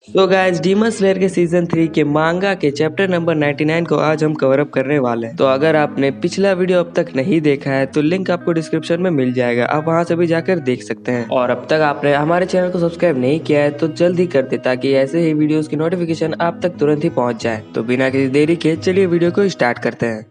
तो guys demon slayer के season 3 के मांगा के चैप्टर नंबर 99 को आज हम कवर अप करने वाले हैं। तो अगर आपने पिछला वीडियो अब तक नहीं देखा है तो लिंक आपको डिस्क्रिप्शन में मिल जाएगा, आप वहां से भी जाकर देख सकते हैं। और अब तक आपने हमारे चैनल को सब्सक्राइब नहीं किया है तो जल्दी कर दे ताकि ऐसे ही वीडियोस की नोटिफिकेशन आप तक तुरंत ही पहुंच जाए। तो बिना किसी देरी के चलिए वीडियो को स्टार्ट करते हैं।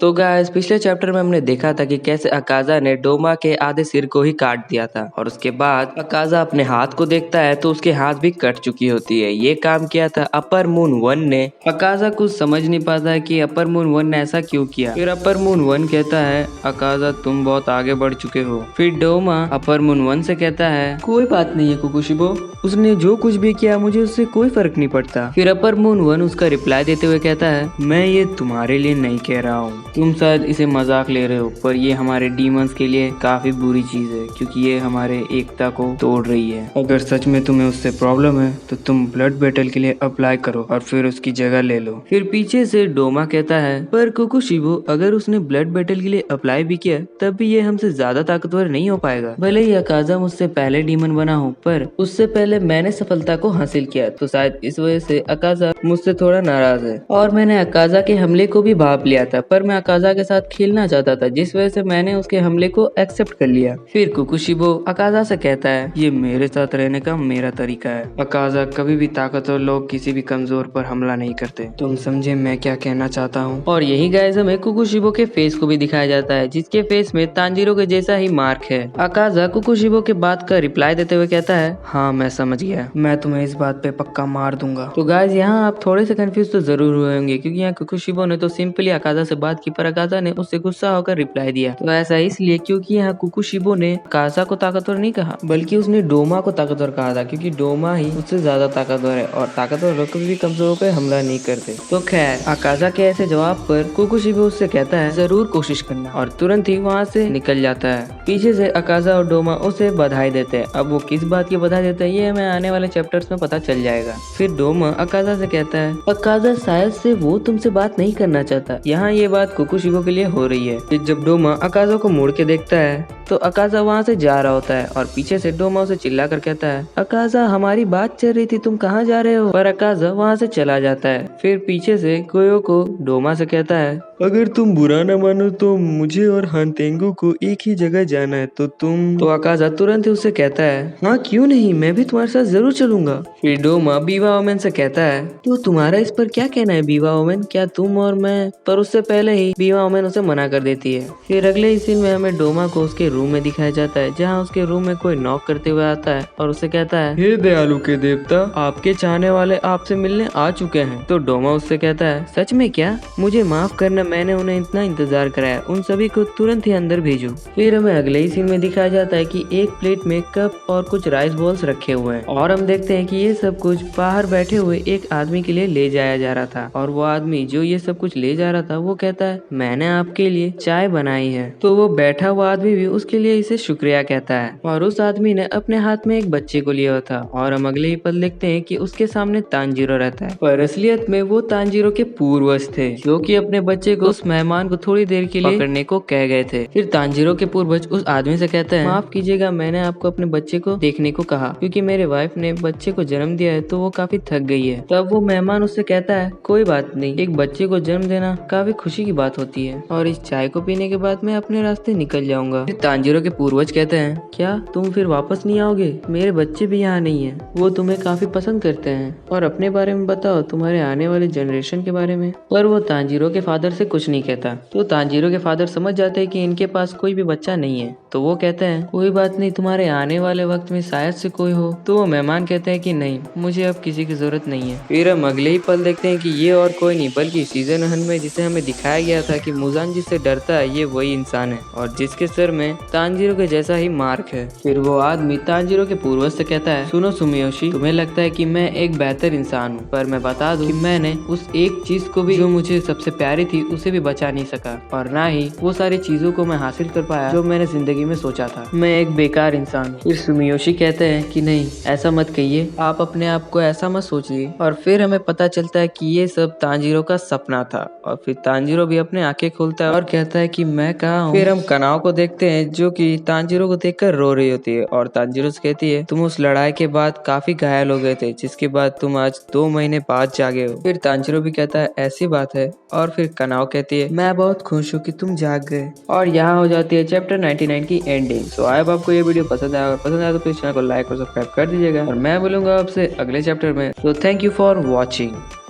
तो गाइस पिछले चैप्टर में हमने देखा था कि कैसे अकाजा ने डोमा के आधे सिर को ही काट दिया था और उसके बाद अकाजा अपने हाथ को देखता है तो उसके हाथ भी कट चुकी होती है। ये काम किया था अपर मून 1 ने। अकाजा कुछ समझ नहीं पाता है कि अपर मून 1 ने ऐसा क्यों किया। फिर अपर मून 1 कहता है अकाजा तुम बहुत आगे बढ़ चुके हो। फिर डोमा अपर मून 1 से कहता है कोई बात नहीं है कुकुशिबो, उसने जो कुछ भी किया मुझे उससे कोई फर्क नहीं पड़ता। फिर अपर मून 1 उसका रिप्लाई देते हुए कहता है मैं ये तुम्हारे लिए नहीं कह रहा हूँ, तुम शायद इसे मजाक ले रहे हो, पर ये हमारे डीमंस के लिए काफी बुरी चीज है क्योंकि ये हमारे एकता को तोड़ रही है। अगर सच में तुम्हें उससे प्रॉब्लम है तो तुम ब्लड बैटल के लिए अप्लाई करो और फिर उसकी जगह ले लो। फिर पीछे से डोमा कहता है पर कुकुशिबो अगर उसने ब्लड बैटल के लिए अप्लाई भी किया तब भी ये हमसे ज्यादा ताकतवर नहीं हो पाएगा। भले ही अकाजा मुझसे पहले डीमन बना हो पर उससे पहले मैंने सफलता को हासिल किया, तो शायद इस वजह से अकाजा मुझसे थोड़ा नाराज है। और मैंने अकाजा के हमले को भी भाप लिया था पर मैं अकाजा के साथ खेलना चाहता था जिस वजह से मैंने उसके हमले को एक्सेप्ट कर लिया। फिर कुकुशिबो अकाजा से कहता है ये मेरे साथ रहने का मेरा तरीका है। अकाजा कभी भी ताकतवर लोग किसी भी कमजोर पर हमला नहीं करते। तुम समझे मैं क्या कहना चाहता हूँ। और यही गाइस हमें कुकुशिबो के फेस को भी दिखाया जाता है जिसके फेस में तांजीरो के जैसा ही मार्क है। अकाजा कुकुशिबो के बात का रिप्लाई देते हुए कहता है हाँ मैं समझ गया, मैं तुम्हें इस बात पे पक्का मार दूंगा। तो गाइस यहाँ आप थोड़े से कंफ्यूज तो जरूर हुए होंगे क्योंकि यहाँ कुकुशिबो ने तो सिंपली अकाजा से बात की पर अकाजा ने उससे गुस्सा होकर रिप्लाई दिया। तो ऐसा इसलिए क्योंकि यहाँ कुकुशिबो ने अकाजा को ताकतवर नहीं कहा बल्कि उसने डोमा को ताकतवर कहा था क्योंकि डोमा ही उससे ज्यादा ताकतवर है और ताकतवर लोग कभी भी कमजोरों पे हमला नहीं करते। तो खैर अकाजा के ऐसे जवाब पर कुकुशिबो उससे कहता है जरूर कोशिश करना और तुरंत ही वहाँ से निकल जाता है। पीछे से अकाजा और डोमा उसे बधाई देते हैं। अब वो किस बात की बधाई देते हैं ये हमें आने वाले चैप्टर्स में पता चल जाएगा। फिर डोमा अकाजा से कहता है अकाजा शायद से वो तुमसे बात नहीं करना चाहता। यहाँ ये बात कुकुशिबो के लिए हो रही है। फिर जब डोमा अकाजा को मुड़ के देखता है तो अकाजा वहाँ से जा रहा होता है और पीछे से डोमा उसे चिल्ला कर कहता है अकाजा हमारी बात चल रही थी, तुम कहाँ जा रहे हो। पर अकाजा वहाँ से चला जाता है। फिर पीछे से कोयो को डोमा से कहता है अगर तुम बुरा न मानो तो मुझे और हानतेंगु को एक ही जगह जाना है तो तुम। तो अकाजा तुरंत ही उससे कहता है हाँ क्यों नहीं, मैं भी तुम्हारे साथ जरूर चलूंगा। फिर डोमा बीवा ओमेन से कहता है तो तुम्हारा इस पर क्या कहना है बीवा ओमेन, क्या तुम और मैं। पर उससे पहले ही बीवा ओमेन उसे मना कर देती है। फिर अगले ही सीन में हमें डोमा को उसके रूम में दिखाया जाता है जहाँ उसके रूम में कोई नॉक करते हुए आता है और उसे कहता है हे दयालु के देवता, आपके चाहने वाले आपसे मिलने आ चुके हैं। तो डोमा उससे कहता है सच में क्या, मुझे माफ करना, मैंने उन्हें इतना इंतजार कराया, उन सभी को तुरंत ही अंदर भेजो। फिर हमें अगले ही सीन में दिखाया जाता है कि एक प्लेट में कप और कुछ राइस बॉल्स रखे हुए हैं और हम देखते हैं कि ये सब कुछ बाहर बैठे हुए एक आदमी के लिए ले जाया जा रहा था और वो आदमी जो ये सब कुछ ले जा रहा था वो कहता है मैंने आपके लिए चाय बनाई है। तो वो बैठा हुआ आदमी भी उसके लिए इसे शुक्रिया कहता है और उस आदमी ने अपने हाथ में एक बच्चे को लिया था और हम अगले ही पल देखते हैं कि उसके सामने तांजीरो रहता है। पर असलियत में वो तांजीरो के पूर्वज थे जो कि अपने बच्चे को उस मेहमान को थोड़ी देर के लिए पकड़ने को कह गए थे। फिर तांजीरो के पूर्वज उस आदमी से कहते हैं माफ कीजिएगा, मैंने आपको अपने बच्चे को देखने को कहा क्योंकि मेरे वाइफ ने बच्चे को जन्म दिया है तो वो काफी थक गई है। तब वो मेहमान उससे कहता है कोई बात नहीं, एक बच्चे को जन्म देना काफी खुशी की बात होती है और इस चाय को पीने के बाद मैं अपने रास्ते निकल जाऊंगा। फिर तांजीरो के पूर्वज कहते हैं क्या तुम फिर वापस नहीं आओगे, मेरे बच्चे भी यहाँ नहीं है, वो तुम्हें काफी पसंद करते हैं और अपने बारे में बताओ, तुम्हारे आने वाले जनरेशन के बारे में। पर वो तांजीरो के फादर से कुछ नहीं कहता। तो तांजीरो के फादर समझ जाते हैं कि इनके पास कोई भी बच्चा नहीं है। तो वो कहते हैं कोई बात नहीं, तुम्हारे आने वाले वक्त में शायद से कोई हो। तो वो मेहमान कहते हैं कि नहीं, मुझे अब किसी की जरूरत नहीं है। फिर हम अगले ही पल देखते हैं कि ये और कोई नहीं बल्कि सीजन 1 में जिसे हमें दिखाया गया था कि मुजान जिससे डरता है ये वही इंसान है और जिसके सर में तांजीरो के जैसा ही मार्क है। फिर वो आदमी तांजीरो के पूर्वज से कहता है सुनो सुमियोशी, तुम्हें लगता है कि मैं एक बेहतर इंसान हूँ पर मैं बता दूं कि मैंने उस एक चीज को भी जो मुझे सबसे प्यारी थी उसे भी बचा नहीं सका और ना ही वो सारी चीजों को मैं हासिल कर पाया जो मैंने जिंदगी में सोचा था। मैं एक बेकार इंसान हूँ। फिर सुमियोशी कहते हैं कि नहीं ऐसा मत कहिए, आप अपने आप को ऐसा मत सोचिए। और फिर हमें पता चलता है कि ये सब तांजीरो का सपना था और फिर तांजीरो भी अपने आंखें खोलता है और कहता है कि मैं कहाँ हूँ। फिर हम कनाओ को देखते हैं जो कि तांजीरो को देखकर रो रही होती है और तांजीरो से कहती है तुम उस लड़ाई के बाद काफी घायल हो गए थे, जिसके बाद तुम आज 2 महीने बाद जागे हो। फिर तांजीरो भी कहता है ऐसी बात है, और फिर कनाओ कहती है मैं बहुत खुश हूँ कि तुम जाग गए। और यहाँ हो जाती है चैप्टर 99 की एंडिंग। सो आई होप आपको ये वीडियो पसंद आया, और पसंद आया तो प्लीज चैनल को लाइक और सब्सक्राइब कर दीजिएगा, और मैं मिलूंगा आपसे अगले चैप्टर में। तो थैंक यू फॉर वॉचिंग।